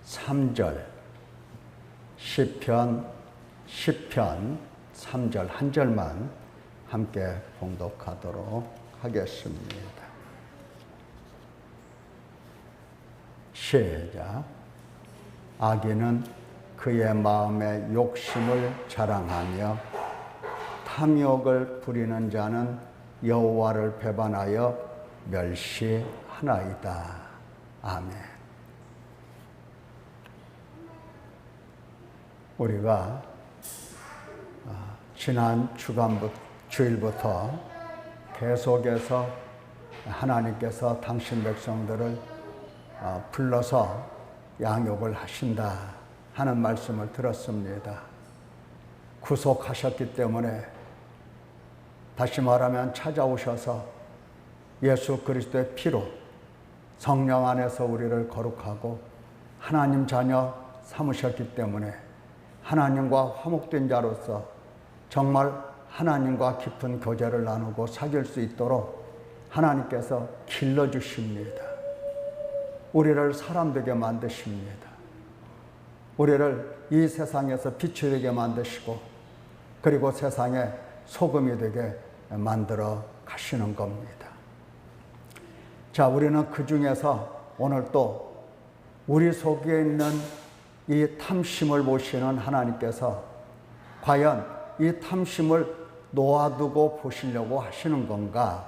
3절 시편 3절 한 절만 함께 봉독하도록 하겠습니다. 시작. 악인은 그의 마음의 욕심을 자랑하며 탐욕을 부리는 자는 여호와를 배반하여 멸시하나이다. 아멘. 우리가 지난 주일부터 계속해서 하나님께서 당신 백성들을 불러서 양육을 하신다 하는 말씀을 들었습니다. 구속하셨기 때문에, 다시 말하면 찾아오셔서 예수 그리스도의 피로 성령 안에서 우리를 거룩하고 하나님 자녀 삼으셨기 때문에 하나님과 화목된 자로서 정말 하나님과 깊은 교제를 나누고 사귈 수 있도록 하나님께서 길러주십니다. 우리를 사람 되게 만드십니다. 우리를 이 세상에서 빛이 되게 만드시고, 그리고 세상에 소금이 되게 만들어 가시는 겁니다. 자, 우리는 그 중에서 오늘 또 우리 속에 있는 이 탐심을 보시는 하나님께서 과연 이 탐심을 놓아두고 보시려고 하시는 건가?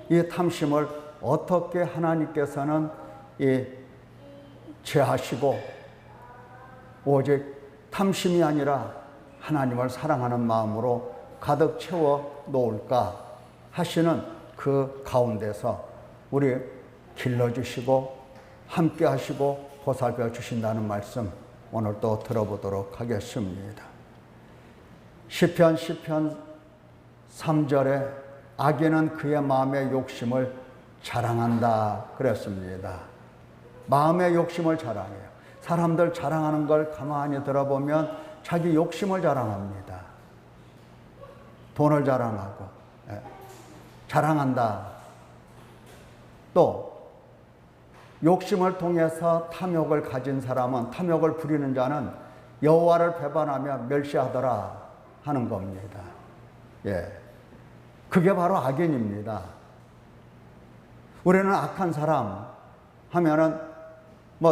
이 탐심을 어떻게 하나님께서는 제하시고 오직 탐심이 아니라 하나님을 사랑하는 마음으로 가득 채워 놓을까 하시는 그 가운데서 우리 길러주시고 함께 하시고 보살펴 주신다는 말씀 오늘 또 들어보도록 하겠습니다. 시편 3절에 악인은 그의 마음의 욕심을 자랑한다 그랬습니다. 마음의 욕심을 자랑해요. 사람들 자랑하는 걸 가만히 들어보면 자기 욕심을 자랑합니다. 돈을 자랑하고 자랑한다. 또 욕심을 통해서 탐욕을 가진 사람은, 탐욕을 부리는 자는 여호와를 배반하며 멸시하더라 하는 겁니다. 그게 바로 악인입니다. 우리는 악한 사람 하면은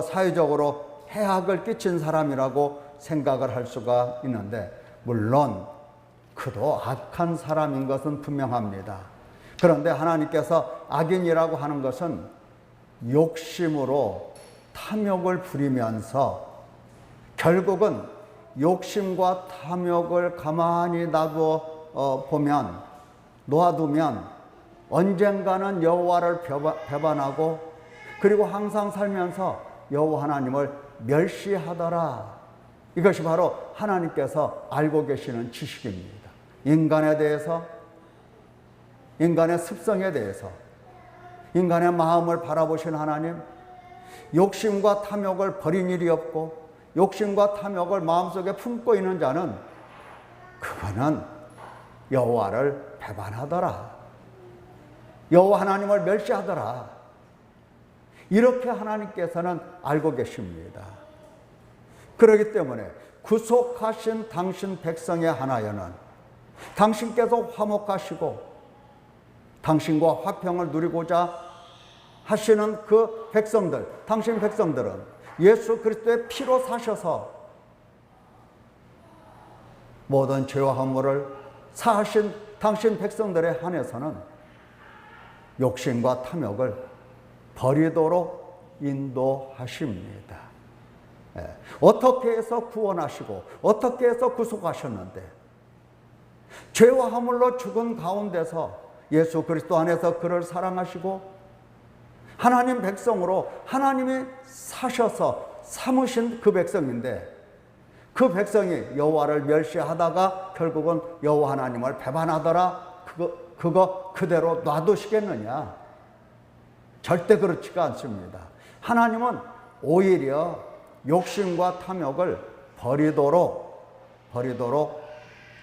사회적으로 해악을 끼친 사람이라고 생각을 할 수가 있는데, 물론 그도 악한 사람인 것은 분명합니다. 그런데 하나님께서 악인이라고 하는 것은 욕심으로 탐욕을 부리면서 결국은 욕심과 탐욕을 가만히 놓아두면 언젠가는 여호와를 배반하고, 그리고 항상 살면서 여호와 하나님을 멸시하더라. 이것이 바로 하나님께서 알고 계시는 지식입니다. 인간에 대해서, 인간의 습성에 대해서, 인간의 마음을 바라보신 하나님, 욕심과 탐욕을 버린 일이 없고 욕심과 탐욕을 마음속에 품고 있는 자는 그거는 여호와를 배반하더라. 여호와 하나님을 멸시하더라. 이렇게 하나님께서는 알고 계십니다. 그렇기 때문에 구속하신 당신 백성의 하나여는 당신께서 화목하시고 당신과 화평을 누리고자 하시는 그 백성들, 당신 백성들은 예수 그리스도의 피로 사셔서 모든 죄와 허물을 사하신 당신 백성들에 한해서는 욕심과 탐욕을 버리도록 인도하십니다. 어떻게 해서 구원하시고 어떻게 해서 구속하셨는데, 죄와 허물로 죽은 가운데서 예수 그리스도 안에서 그를 사랑하시고 하나님 백성으로 하나님이 사셔서 삼으신 그 백성인데, 그 백성이 여호와를 멸시하다가 결국은 여호와 하나님을 배반하더라. 그거 그대로 놔두시겠느냐? 절대 그렇지가 않습니다. 하나님은 오히려 욕심과 탐욕을 버리도록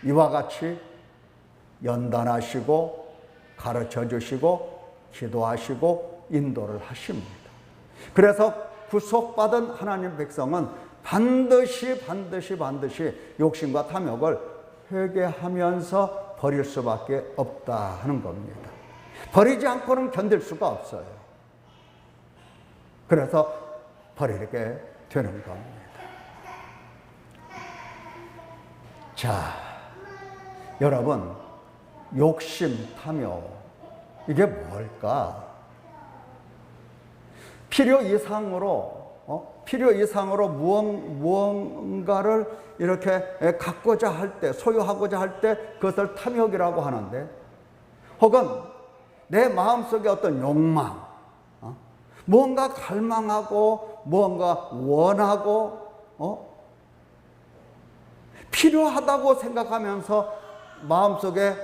이와 같이 연단하시고 가르쳐 주시고 기도하시고 인도를 하십니다. 그래서 구속받은 하나님 백성은 반드시 욕심과 탐욕을 회개하면서 버릴 수밖에 없다 하는 겁니다. 버리지 않고는 견딜 수가 없어요. 그래서 버리게 되는 겁니다. 자, 여러분, 욕심, 탐욕, 이게 뭘까? 필요 이상으로 무언가를 이렇게 갖고자 할 때, 소유하고자 할 때 그것을 탐욕이라고 하는데, 혹은 내 마음속에 어떤 욕망, 무언가 갈망하고 무언가 원하고 필요하다고 생각하면서 마음속에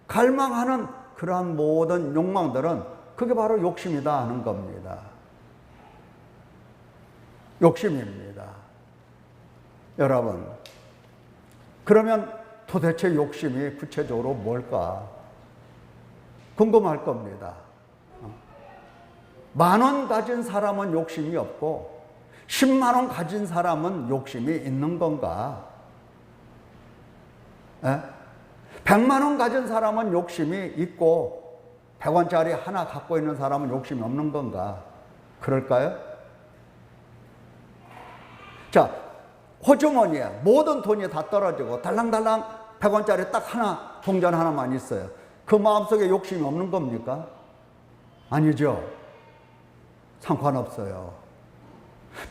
갈망하는 그러한 모든 욕망들은 그게 바로 욕심이다 하는 겁니다. 욕심입니다. 여러분, 그러면 도대체 욕심이 구체적으로 뭘까? 궁금할 겁니다. 10,000원 가진 사람은 욕심이 없고 10만 원 가진 사람은 욕심이 있는 건가? 100만 원 가진 사람은 욕심이 있고 100원짜리 하나 갖고 있는 사람은 욕심이 없는 건가? 그럴까요? 자, 호주머니에 모든 돈이 다 떨어지고 달랑달랑 100원짜리 딱 하나, 동전 하나만 있어요. 그 마음속에 욕심이 없는 겁니까? 아니죠. 상관없어요.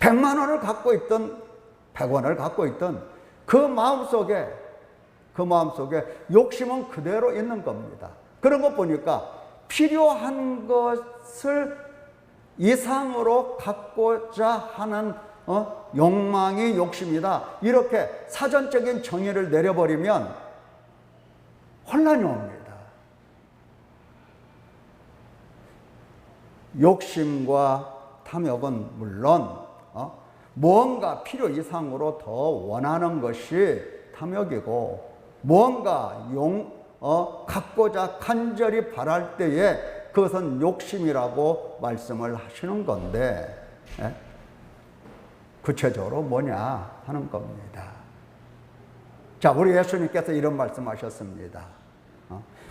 100만 원을 갖고 있든 100원을 갖고 있든 그 마음속에 욕심은 그대로 있는 겁니다. 그런 것 보니까 필요한 것을 이상으로 갖고자 하는 욕망이 욕심이다. 이렇게 사전적인 정의를 내려버리면 혼란이 옵니다. 욕심과 탐욕은 물론 무언가 필요 이상으로 더 원하는 것이 탐욕이고, 무언가 갖고자 간절히 바랄 때에 그것은 욕심이라고 말씀을 하시는 건데, 구체적으로 뭐냐 하는 겁니다. 자, 우리 예수님께서 이런 말씀하셨습니다.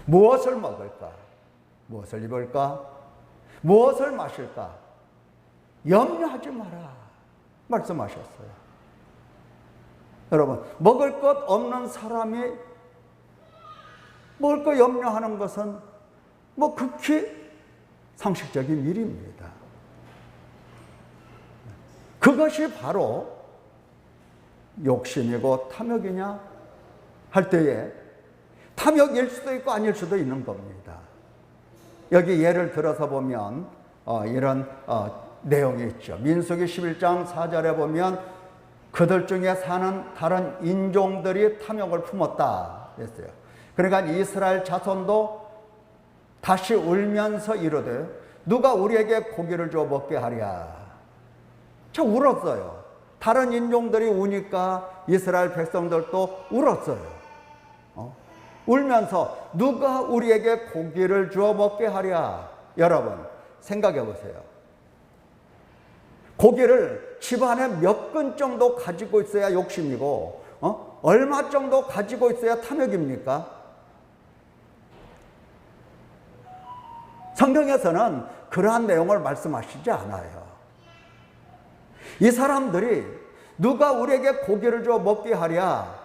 무엇을 먹을까? 무엇을 입을까? 무엇을 마실까? 염려하지 마라 말씀하셨어요. 여러분, 먹을 것 없는 사람이 먹을 거 염려하는 것은 극히 상식적인 일입니다. 그것이 바로 욕심이고 탐욕이냐 할 때에 탐욕일 수도 있고 아닐 수도 있는 겁니다. 여기 예를 들어서 보면 이런 내용이 있죠. 민수기 11장 4절에 보면 그들 중에 사는 다른 인종들이 탐욕을 품었다 했어요. 그러니까 이스라엘 자손도 다시 울면서 이르되 누가 우리에게 고기를 줘 먹게 하랴. 참 울었어요. 다른 인종들이 우니까 이스라엘 백성들도 울었어요. 울면서 누가 우리에게 고기를 주어 먹게 하랴. 여러분 생각해 보세요. 고기를 집안에 몇 근 정도 가지고 있어야 욕심이고 얼마 정도 가지고 있어야 탐욕입니까? 성경에서는 그러한 내용을 말씀하시지 않아요. 이 사람들이 누가 우리에게 고기를 줘 먹게 하랴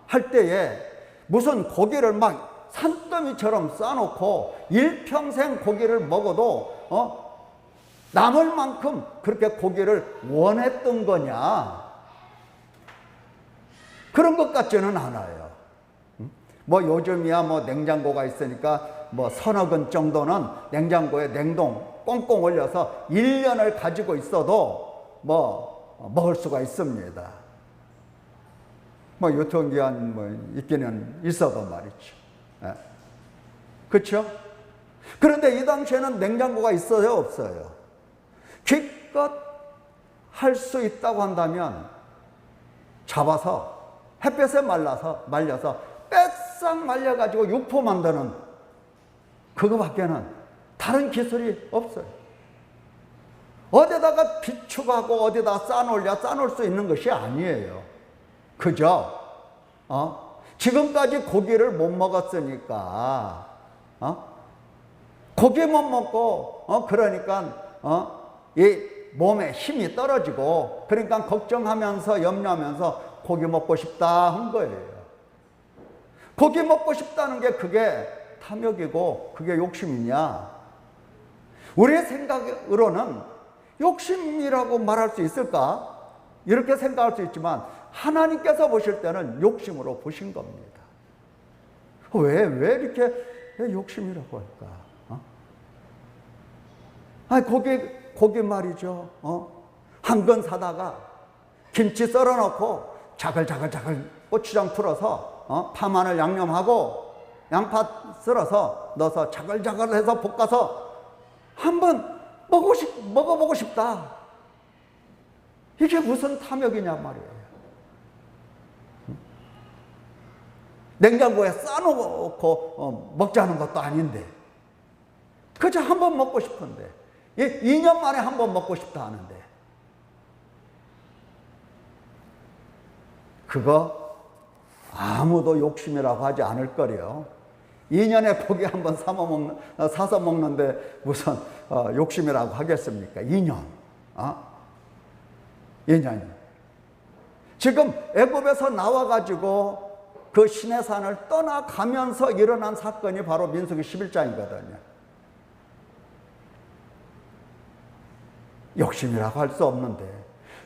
할 때에 무슨 고기를 막 산더미처럼 싸놓고 일평생 고기를 먹어도 남을 만큼 그렇게 고기를 원했던 거냐? 그런 것 같지는 않아요. 요즘이야 냉장고가 있으니까 서너 근 정도는 냉장고에 냉동 꽁꽁 얼려서 1년을 가지고 있어도 먹을 수가 있습니다. 유통기한 있기는 있어도 말이죠. 그렇죠? 그런데 이 당시에는 냉장고가 있어요, 없어요? 기껏 할 수 있다고 한다면 잡아서 햇볕에 말려서 빼싹 말려가지고 육포 만드는 그거밖에는 다른 기술이 없어요. 어디다가 비축하고 어디다 쌓아놓을 수 있는 것이 아니에요. 그죠? 지금까지 고기를 못 먹었으니까, 고기 못 먹고, 그러니까, 이 몸에 힘이 떨어지고, 그러니까 걱정하면서, 염려하면서 고기 먹고 싶다 한 거예요. 고기 먹고 싶다는 게 그게 탐욕이고, 그게 욕심이냐? 우리의 생각으로는 욕심이라고 말할 수 있을까? 이렇게 생각할 수 있지만, 하나님께서 보실 때는 욕심으로 보신 겁니다. 왜 이렇게 욕심이라고 할까? 고기 말이죠. 한 근 사다가 김치 썰어놓고 자글자글 고추장 풀어서 파마늘 양념하고 양파 썰어서 넣어서 자글자글 해서 볶아서 한번 먹어보고 싶다. 이게 무슨 탐욕이냐 말이에요. 냉장고에 싸놓고 먹자는 것도 아닌데 그저 한번 먹고 싶은데 2년 만에 한번 먹고 싶다 하는데 그거 아무도 욕심이라고 하지 않을 거래요. 2년에 고기 한번 사서 먹는데 무슨 욕심이라고 하겠습니까? 2년. 2년이. 지금 애굽에서 나와가지고 그 시내산을 떠나가면서 일어난 사건이 바로 민수기 11장이거든요. 욕심이라고 할 수 없는데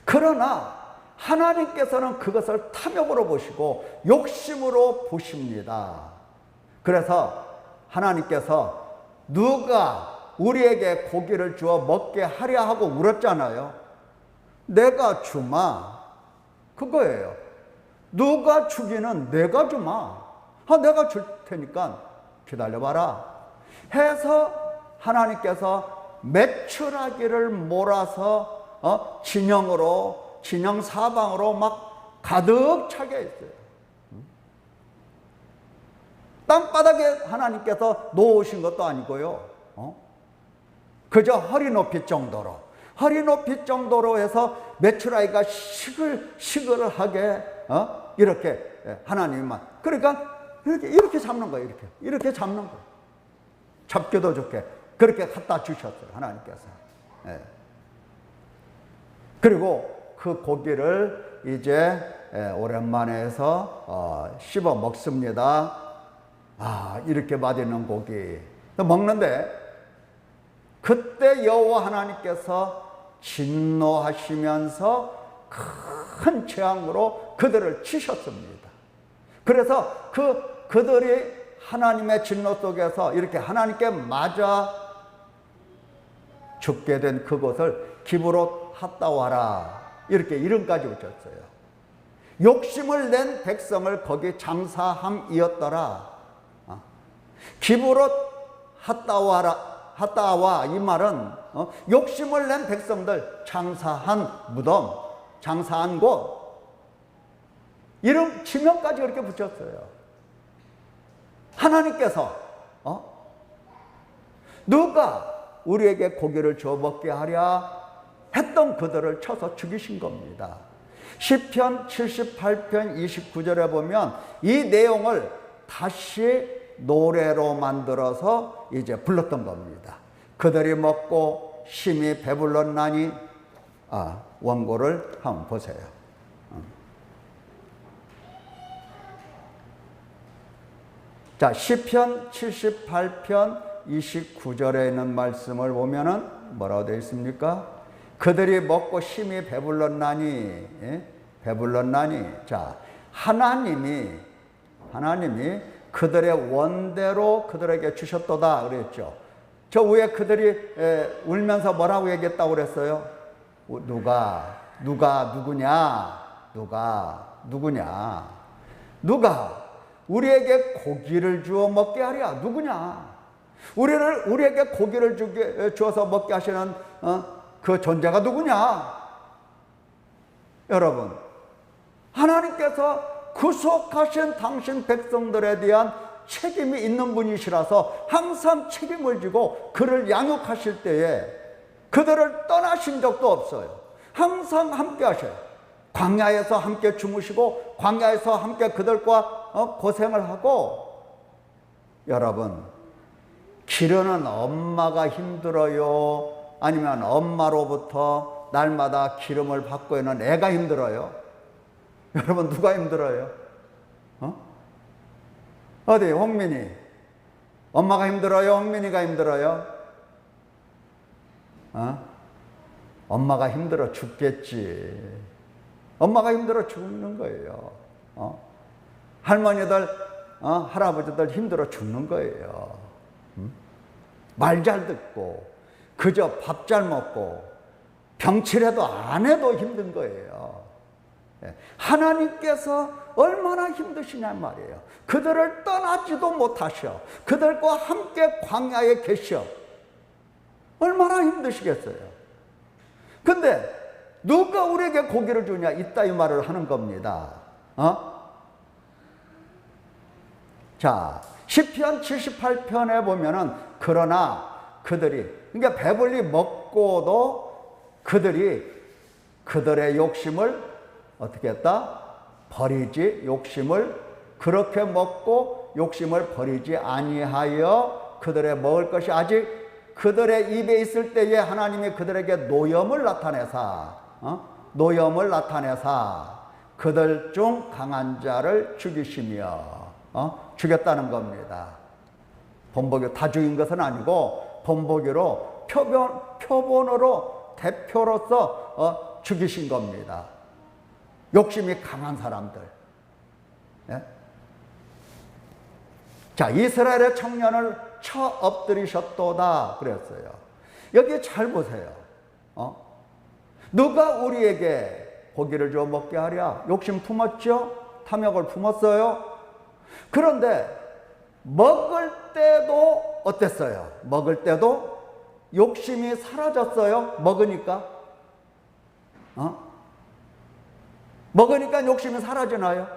그러나 하나님께서는 그것을 탐욕으로 보시고 욕심으로 보십니다. 그래서 하나님께서 누가 우리에게 고기를 주어 먹게 하랴 하고 물었잖아요. 내가 주마. 그거예요. 누가 주기는 내가 주마. 내가 줄 테니까 기다려봐라. 해서 하나님께서 메추라기를 몰아서 진영 사방으로 막 가득 차게 했어요. 땅바닥에 하나님께서 놓으신 것도 아니고요. 그저 허리 높이 정도로 해서 메추라기가 시글시글하게 이렇게 하나님만 그러니까 이렇게 잡는 거예요. 이렇게 잡는 거예요. 잡기도 좋게 그렇게 갖다 주셨어요. 하나님께서. 그리고 그 고기를 이제 오랜만에 해서 씹어 먹습니다. 이렇게 맛있는 고기 먹는데 그때 여호와 하나님께서 진노하시면서 큰 재앙으로 그들을 치셨습니다. 그래서 그들이 하나님의 진노 속에서 이렇게 하나님께 맞아 죽게 된 그곳을 기브롯 핫다와라 이렇게 이름까지 붙였어요. 욕심을 낸 백성을 거기 장사함이었더라. 기브롯 핫다와 이 말은 욕심을 낸 백성들 장사한 무덤, 장사한 곳 이름 지명까지 그렇게 붙였어요. 하나님께서 누가 우리에게 고기를 줘 먹게 하랴 했던 그들을 쳐서 죽이신 겁니다. 시편 78편 29절에 보면 이 내용을 다시 노래로 만들어서 이제 불렀던 겁니다. 그들이 먹고 심히 배불렀나니 원고를 한번 보세요. 자, 시편 78편 29절에 있는 말씀을 보면은 뭐라고 되어 있습니까? 그들이 먹고 심히 배불렀나니, 자, 하나님이 그들의 원대로 그들에게 주셨도다 그랬죠. 저 위에 그들이 울면서 뭐라고 얘기했다고 그랬어요? 누가 우리에게 고기를 주어 먹게 하랴? 누구냐? 우리에게 고기를 주어서 먹게 하시는 그 존재가 누구냐? 여러분, 하나님께서 구속하신 당신 백성들에 대한 책임이 있는 분이시라서 항상 책임을 지고 그를 양육하실 때에 그들을 떠나신 적도 없어요. 항상 함께 하셔요. 광야에서 함께 주무시고 광야에서 함께 그들과 고생을 하고. 여러분, 기르는 엄마가 힘들어요? 아니면 엄마로부터 날마다 기름을 받고 있는 애가 힘들어요? 여러분, 누가 힘들어요? 어디 홍민이? 엄마가 힘들어요? 홍민이가 힘들어요? 엄마가 힘들어 죽겠지. 엄마가 힘들어 죽는 거예요. 할머니들, 할아버지들 힘들어 죽는 거예요. 말 잘 듣고 그저 밥 잘 먹고 병치레도 안 해도 힘든 거예요. 하나님께서 얼마나 힘드시냐 말이에요. 그들을 떠나지도 못하셔. 그들과 함께 광야에 계셔. 얼마나 힘드시겠어요. 근데 누가 우리에게 고기를 주냐, 이따위 말을 하는 겁니다. 자, 시편 78편에 보면은 그러나 그들이, 그러니까 배불리 먹고도 그들의 욕심을 어떻게 했다? 버리지, 욕심을 그렇게 먹고 욕심을 버리지 아니하여 그들의 먹을 것이 아직 그들의 입에 있을 때에 하나님이 그들에게 노염을 나타내사 그들 중 강한 자를 죽이시며 죽였다는 겁니다. 본보기 다 죽인 것은 아니고 본보기로 표본으로 대표로서 죽이신 겁니다. 욕심이 강한 사람들. 예? 자, 이스라엘의 청년을 쳐 엎드리셨도다 그랬어요. 여기 잘 보세요. 누가 우리에게 고기를 줘 먹게 하랴? 욕심 품었죠? 탐욕을 품었어요? 그런데 먹을 때도 어땠어요? 먹을 때도 욕심이 사라졌어요? 먹으니까? 먹으니까 욕심이 사라지나요?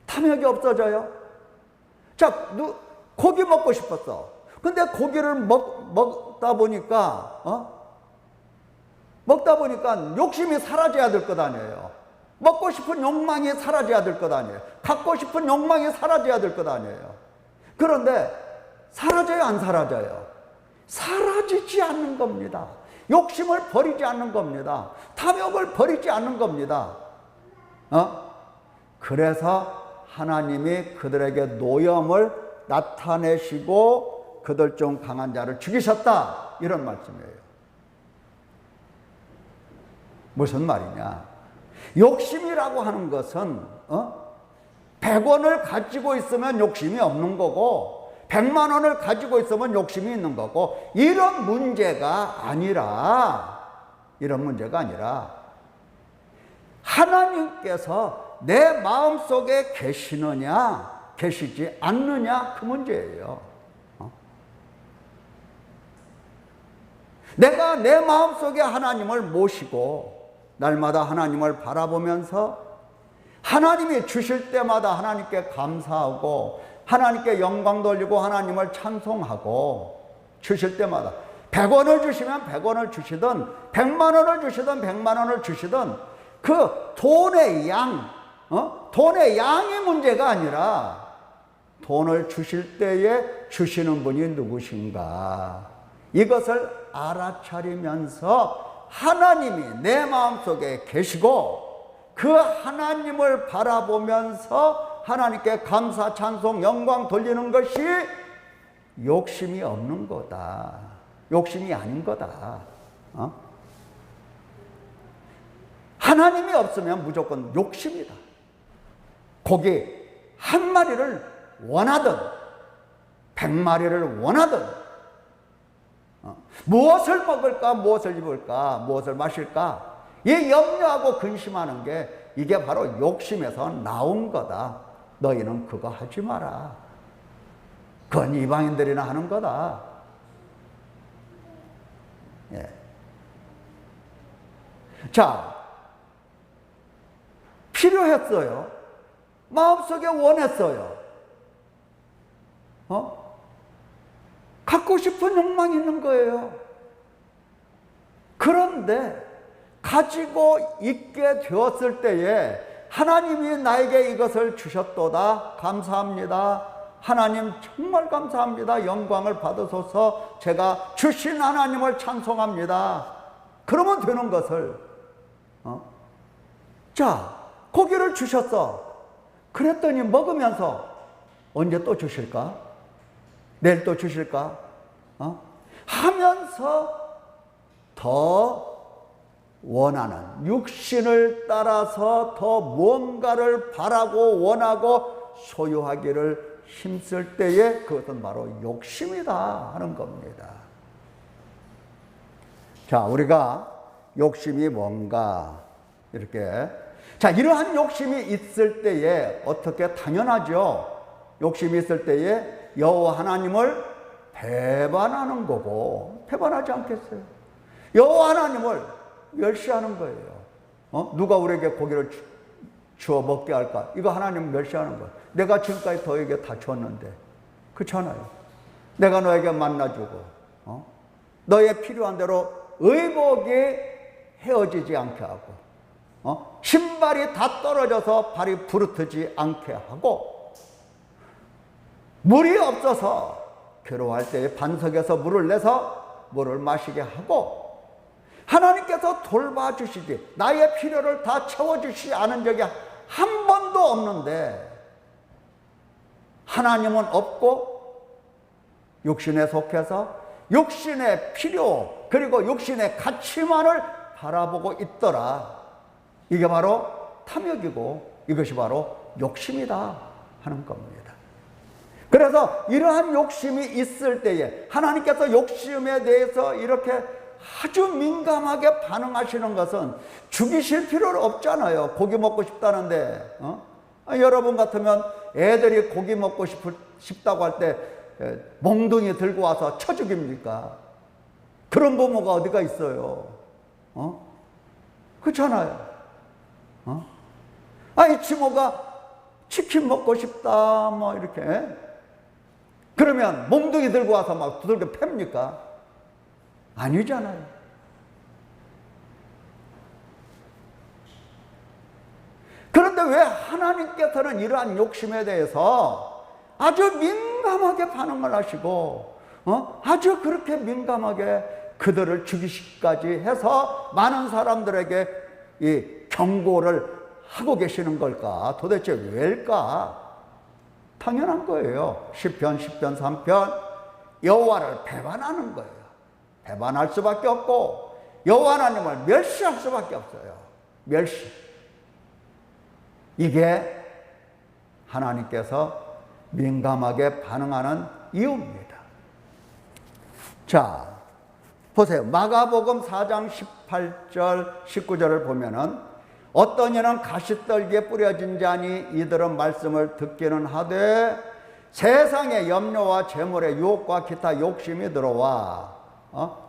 탐욕이 없어져요? 자, 고기 먹고 싶었어. 근데 고기를 먹다 보니까 욕심이 사라져야 될 것 아니에요. 먹고 싶은 욕망이 사라져야 될 것 아니에요. 갖고 싶은 욕망이 사라져야 될 것 아니에요. 그런데 사라져요, 안 사라져요? 사라지지 않는 겁니다. 욕심을 버리지 않는 겁니다. 탐욕을 버리지 않는 겁니다. 그래서 하나님이 그들에게 노염을 나타내시고 그들 중 강한 자를 죽이셨다, 이런 말씀이에요. 무슨 말이냐? 욕심이라고 하는 것은 100원을 가지고 있으면 욕심이 없는 거고 100만 원을 가지고 있으면 욕심이 있는 거고, 이런 문제가 아니라 하나님께서 내 마음속에 계시느냐 계시지 않느냐, 그 문제예요. 내가 내 마음속에 하나님을 모시고 날마다 하나님을 바라보면서 하나님이 주실 때마다 하나님께 감사하고 하나님께 영광 돌리고 하나님을 찬송하고, 주실 때마다 100원을 주시면 100원을 주시든 100만 원을 주시든 100만 원을 주시든 그 돈의 양이 문제가 아니라 돈을 주실 때에 주시는 분이 누구신가, 이것을 알아차리면서 하나님이 내 마음속에 계시고 그 하나님을 바라보면서 하나님께 감사, 찬송, 영광 돌리는 것이 욕심이 없는 거다. 욕심이 아닌 거다. 하나님이 없으면 무조건 욕심이다. 고기 한 마리를 원하든 100마리를 원하든 무엇을 먹을까, 무엇을 입을까, 무엇을 마실까, 이 염려하고 근심하는 게 이게 바로 욕심에서 나온 거다. 너희는 그거 하지 마라. 그건 이방인들이나 하는 거다. 예. 자, 필요했어요. 마음속에 원했어요. 갖고 싶은 욕망이 있는 거예요. 그런데 가지고 있게 되었을 때에 하나님이 나에게 이것을 주셨도다. 감사합니다. 하나님 정말 감사합니다. 영광을 받으소서. 제가 주신 하나님을 찬송합니다. 그러면 되는 것을 자, 고기를 주셨어. 그랬더니 먹으면서 언제 또 주실까? 내일 또 주실까? 하면서 더 원하는, 육신을 따라서 더 무언가를 바라고 원하고 소유하기를 힘쓸 때에 그것은 바로 욕심이다 하는 겁니다. 자, 우리가 욕심이 뭔가 이렇게, 자, 이러한 욕심이 있을 때에 어떻게, 당연하죠. 욕심이 있을 때에 여호와 하나님을 배반하는 거고, 배반하지 않겠어요? 여호와 하나님을 멸시하는 거예요. 누가 우리에게 고기를 주어 먹게 할까? 이거 하나님 멸시하는 거예요. 내가 지금까지 너에게 다 줬는데, 그렇잖아요. 내가 너에게 만나주고, 너의 필요한 대로 의복이 헤어지지 않게 하고, 신발이 다 떨어져서 발이 부르트지 않게 하고, 물이 없어서 괴로워할 때에 반석에서 물을 내서 물을 마시게 하고, 하나님께서 돌봐주시지, 나의 필요를 다 채워주시지 않은 적이 한 번도 없는데, 하나님은 없고 육신에 속해서 육신의 필요 그리고 육신의 가치만을 바라보고 있더라. 이게 바로 탐욕이고 이것이 바로 욕심이다 하는 겁니다. 그래서 이러한 욕심이 있을 때에 하나님께서 욕심에 대해서 이렇게 아주 민감하게 반응하시는 것은 죽이실 필요는 없잖아요. 고기 먹고 싶다는데, 여러분 같으면 애들이 고기 먹고 싶다고 할 때 몽둥이 들고 와서 쳐 죽입니까? 그런 부모가 어디가 있어요? 그렇잖아요. 이 친구가 치킨 먹고 싶다 뭐 이렇게 그러면 몽둥이 들고 와서 막 두들겨 팹니까? 아니잖아요. 그런데 왜 하나님께서는 이러한 욕심에 대해서 아주 민감하게 반응을 하시고, 아주 그렇게 민감하게 그들을 죽이기까지 해서 많은 사람들에게 이 경고를 하고 계시는 걸까? 도대체 왜일까? 당연한 거예요. 시편 3편 여호와를 배반하는 거예요. 배반할 수밖에 없고 여호와 하나님을 멸시할 수밖에 없어요. 멸시. 이게 하나님께서 민감하게 반응하는 이유입니다. 자, 보세요. 마가복음 4장 18절 19절을 보면은 어떤 이는 가시떨기에 뿌려진 자니 이들은 말씀을 듣기는 하되 세상의 염려와 재물의 유혹과 기타 욕심이 들어와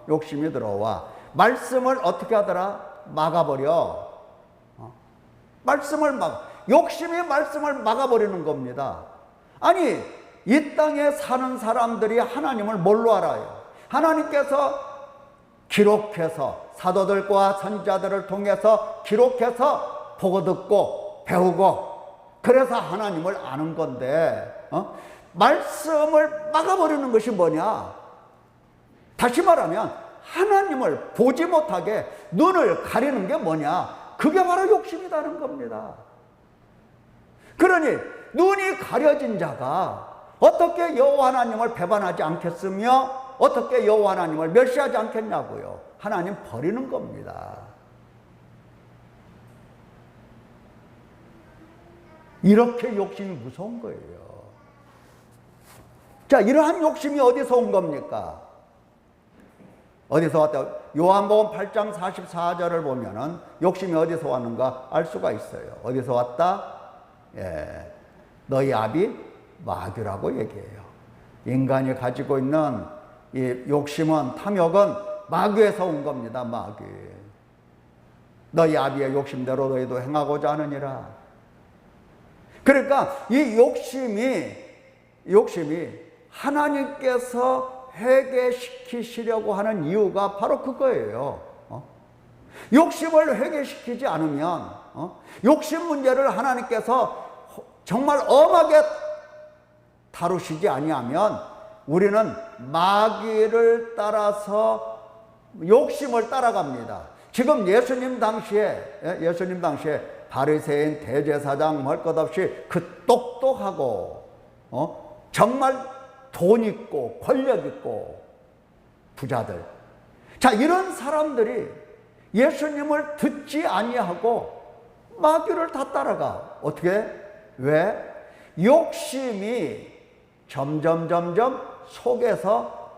욕심이 들어와 말씀을 어떻게 하더라? 막아버려. 말씀을 욕심이 말씀을 막아버리는 겁니다. 아니, 이 땅에 사는 사람들이 하나님을 뭘로 알아요? 하나님께서 기록해서 사도들과 선지자들을 통해서 기록해서 보고 듣고 배우고 그래서 하나님을 아는 건데 말씀을 막아버리는 것이 뭐냐? 다시 말하면 하나님을 보지 못하게 눈을 가리는 게 뭐냐? 그게 바로 욕심이라는 겁니다. 그러니 눈이 가려진 자가 어떻게 여호와 하나님을 배반하지 않겠으며 어떻게 여호와 하나님을 멸시하지 않겠냐고요. 하나님 버리는 겁니다. 이렇게 욕심이 무서운 거예요. 자, 이러한 욕심이 어디서 온 겁니까? 어디서 왔다? 요한복음 8장 44절을 보면은 욕심이 어디서 왔는가 알 수가 있어요. 어디서 왔다? 너희 아비 마귀라고 얘기해요. 인간이 가지고 있는 이 욕심은, 탐욕은 마귀에서 온 겁니다. 마귀. 너희 아비의 욕심대로 너희도 행하고자 하느니라. 그러니까 이 욕심이 하나님께서 회개시키시려고 하는 이유가 바로 그거예요. 욕심을 회개시키지 않으면 욕심 문제를 하나님께서 정말 엄하게 다루시지 아니하면 우리는 마귀를 따라서 욕심을 따라갑니다. 지금 예수님 당시에 바리새인, 대제사장 할 것 없이 그 똑똑하고 정말 돈 있고 권력 있고 부자들, 자, 이런 사람들이 예수님을 듣지 아니하고 마귀를 다 따라가. 어떻게? 왜? 욕심이 점점 속에서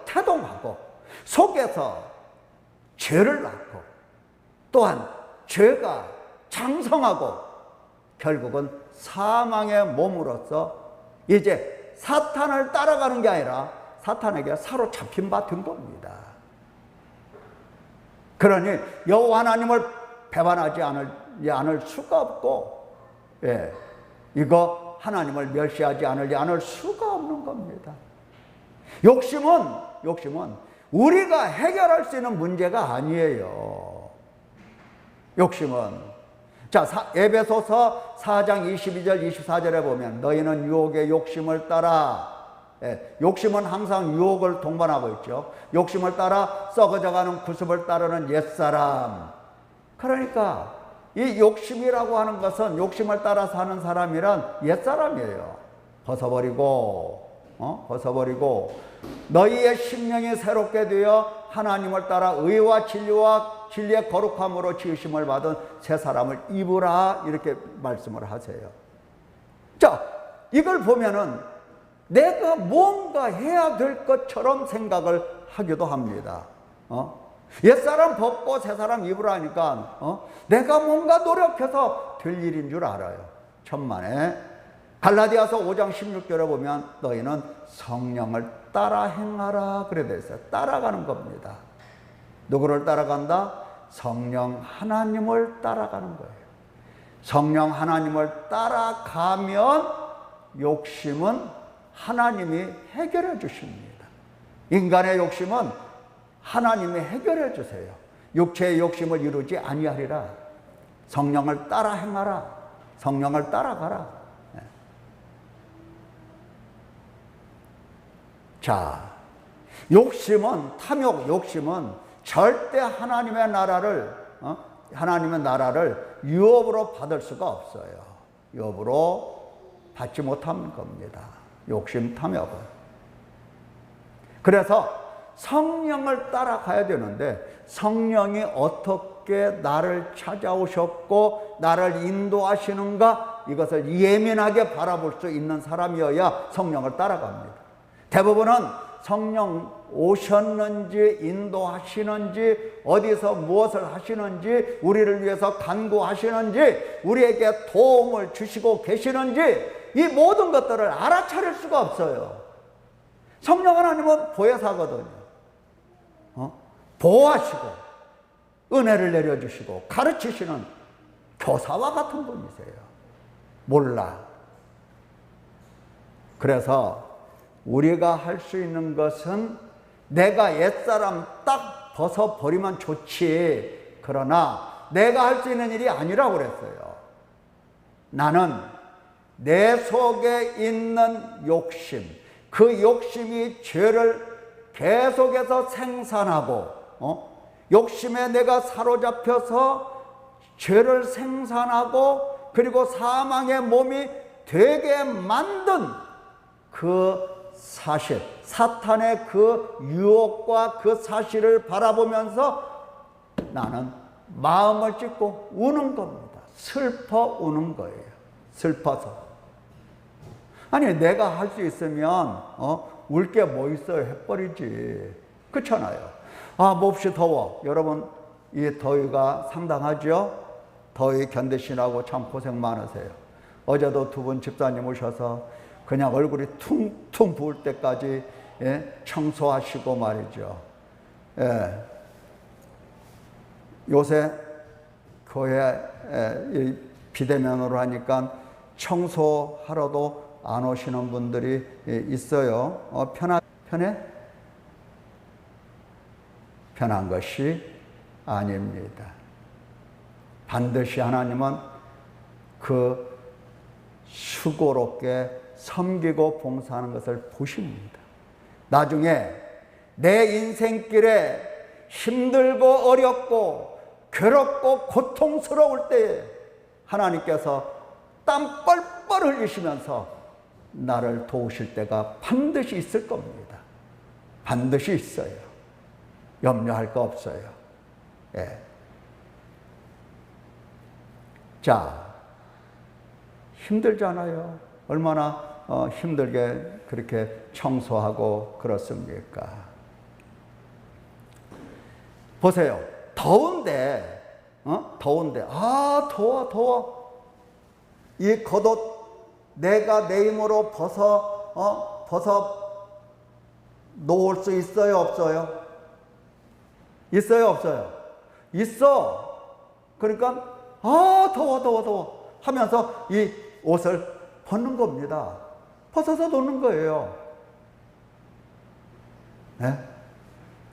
태동하고 속에서 죄를 낳고 또한 죄가 장성하고 결국은 사망의 몸으로서 이제 사탄을 따라가는 게 아니라 사탄에게 사로잡힌 바 된 겁니다. 그러니 여호와 하나님을 배반하지 않을 수가 없고, 이거 하나님을 멸시하지 않을 수가 없는 겁니다. 욕심은 우리가 해결할 수 있는 문제가 아니에요. 욕심은. 자, 에베소서 4장 22절 24절에 보면 너희는 유혹의 욕심을 따라, 욕심은 항상 유혹을 동반하고 있죠. 욕심을 따라 썩어져가는 구습을 따르는 옛사람. 그러니까 이 욕심이라고 하는 것은 욕심을 따라 사는 사람이란 옛사람이에요. 벗어버리고 너희의 심령이 새롭게 되어 하나님을 따라 의와 진리의 거룩함으로 지으심을 받은 새 사람을 입으라, 이렇게 말씀을 하세요. 자, 이걸 보면은 내가 뭔가 해야 될 것처럼 생각을 하기도 합니다. 옛사람 벗고 새사람 입으라 하니까 내가 뭔가 노력해서 될 일인 줄 알아요. 천만에. 갈라디아서 5장 16절에 보면 너희는 성령을 따라 행하라 그래 돼 있어요. 따라가는 겁니다. 누구를 따라간다? 성령 하나님을 따라가는 거예요. 성령 하나님을 따라가면 욕심은 하나님이 해결해 주십니다. 인간의 욕심은 하나님이 해결해 주세요. 육체의 욕심을 이루지 아니하리라. 성령을 따라 행하라. 성령을 따라가라. 자, 욕심은 절대 하나님의 나라를 유업으로 받을 수가 없어요. 유업으로 받지 못하는 겁니다. 욕심, 탐욕은. 그래서 성령을 따라가야 되는데 성령이 어떻게 나를 찾아오셨고 나를 인도하시는가, 이것을 예민하게 바라볼 수 있는 사람이어야 성령을 따라갑니다. 대부분은 성령 오셨는지 인도하시는지 어디서 무엇을 하시는지 우리를 위해서 간구하시는지 우리에게 도움을 주시고 계시는지 이 모든 것들을 알아차릴 수가 없어요. 성령 하나님은 보혜사거든요. 보호하시고 은혜를 내려주시고 가르치시는 교사와 같은 분이세요. 몰라. 그래서 우리가 할 수 있는 것은 내가 옛사람 딱 벗어버리면 좋지, 그러나 내가 할 수 있는 일이 아니라고 그랬어요. 나는 내 속에 있는 욕심, 그 욕심이 죄를 계속해서 생산하고 욕심에 내가 사로잡혀서 죄를 생산하고 그리고 사망의 몸이 되게 만든 그 사실, 사탄의 그 유혹과 그 사실을 바라보면서 나는 마음을 찢고 우는 겁니다. 슬퍼 우는 거예요. 슬퍼서. 아니, 내가 할 수 있으면 울 게 뭐 있어요, 해버리지. 그렇잖아요. 아, 몹시 더워. 여러분, 이 더위가 상당하죠? 더위 견디시라고 참 고생 많으세요. 어제도 두 분 집사님 오셔서 그냥 얼굴이 퉁퉁 부을 때까지 청소하시고 말이죠. 요새 교회 비대면으로 하니까 청소하러도 안 오시는 분들이 있어요. 편해? 편한 것이 아닙니다. 반드시 하나님은 그 수고롭게 섬기고 봉사하는 것을 보십니다. 나중에 내 인생길에 힘들고 어렵고 괴롭고 고통스러울 때에 하나님께서 땀 뻘뻘 흘리시면서 나를 도우실 때가 반드시 있을 겁니다. 반드시 있어요. 염려할 거 없어요. 예. 자, 힘들잖아요. 얼마나 힘들게 그렇게 청소하고 그렇습니까? 보세요. 더운데, 더운데, 더워. 이 겉옷 내가 내 힘으로 벗어 놓을 수 있어요, 없어요? 있어요, 없어요? 있어. 그러니까, 더워 하면서 이 옷을 벗는 겁니다. 벗어서 놓는 거예요. 네?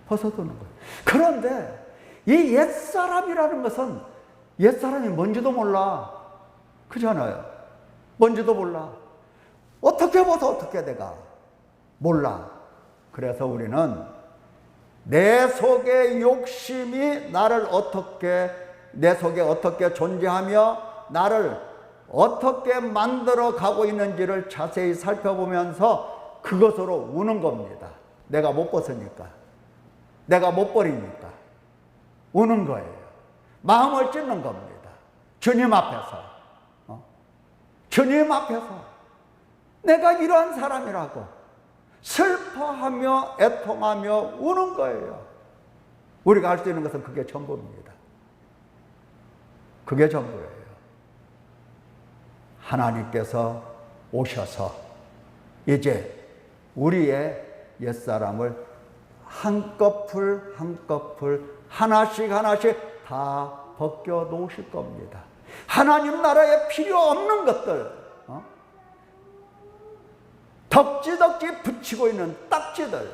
벗어서 놓는 거예요. 그런데 이 옛사람이라는 것은 옛사람이 뭔지도 몰라. 그렇잖아요. 뭔지도 몰라. 어떻게 벗어 어떻게 내가 몰라. 그래서 우리는 내 속의 욕심이 나를 어떻게, 내 속에 어떻게 존재하며 나를 어떻게 만들어 가고 있는지를 자세히 살펴보면서 그것으로 우는 겁니다. 내가 못 벗으니까, 내가 못 버리니까 우는 거예요. 마음을 찢는 겁니다. 주님 앞에서, 주님 앞에서 내가 이러한 사람이라고 슬퍼하며 애통하며 우는 거예요. 우리가 할 수 있는 것은 그게 전부입니다. 그게 전부예요. 하나님께서 오셔서 이제 우리의 옛사람을 한꺼풀 한꺼풀 하나씩 다 벗겨 놓으실 겁니다. 하나님 나라에 필요 없는 것들, 덕지덕지 붙이고 있는 딱지들,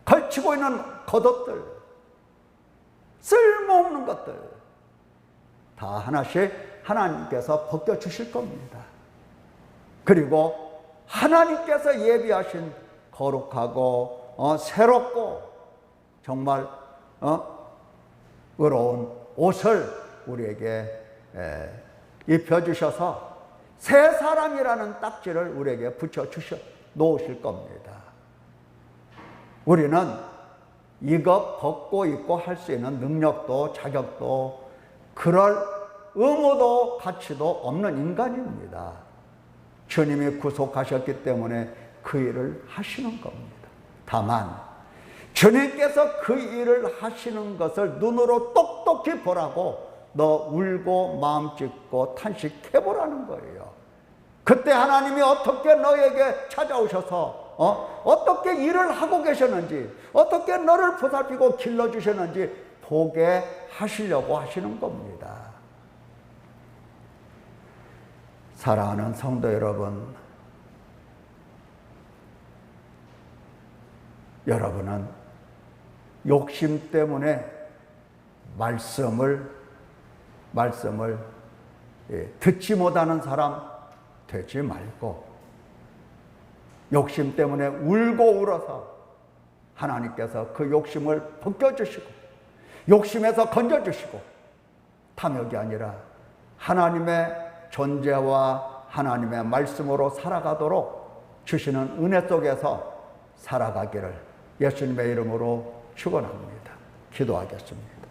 걸치고 있는 겉옷들, 쓸모없는 것들 다 하나씩 하나님께서 벗겨주실 겁니다. 그리고 하나님께서 예비하신 거룩하고 새롭고 정말 의로운 옷을 우리에게 입혀주셔서 새 사람이라는 딱지를 우리에게 붙여주셔 놓으실 겁니다. 우리는 이거 벗고 입고 할 수 있는 능력도 자격도 그럴 의무도 가치도 없는 인간입니다. 주님이 구속하셨기 때문에 그 일을 하시는 겁니다. 다만 주님께서 그 일을 하시는 것을 눈으로 똑똑히 보라고 너 울고 마음 찢고 탄식해보라는 거예요. 그때 하나님이 어떻게 너에게 찾아오셔서 어떻게 일을 하고 계셨는지, 어떻게 너를 보살피고 길러주셨는지 보게 하시려고 하시는 겁니다. 사랑하는 성도 여러분, 여러분은 욕심 때문에 말씀을 듣지 못하는 사람 되지 말고, 욕심 때문에 울고 울어서 하나님께서 그 욕심을 벗겨주시고 욕심에서 건져주시고 탐욕이 아니라 하나님의 존재와 하나님의 말씀으로 살아가도록 주시는 은혜 속에서 살아가기를 예수님의 이름으로 축원합니다. 기도하겠습니다.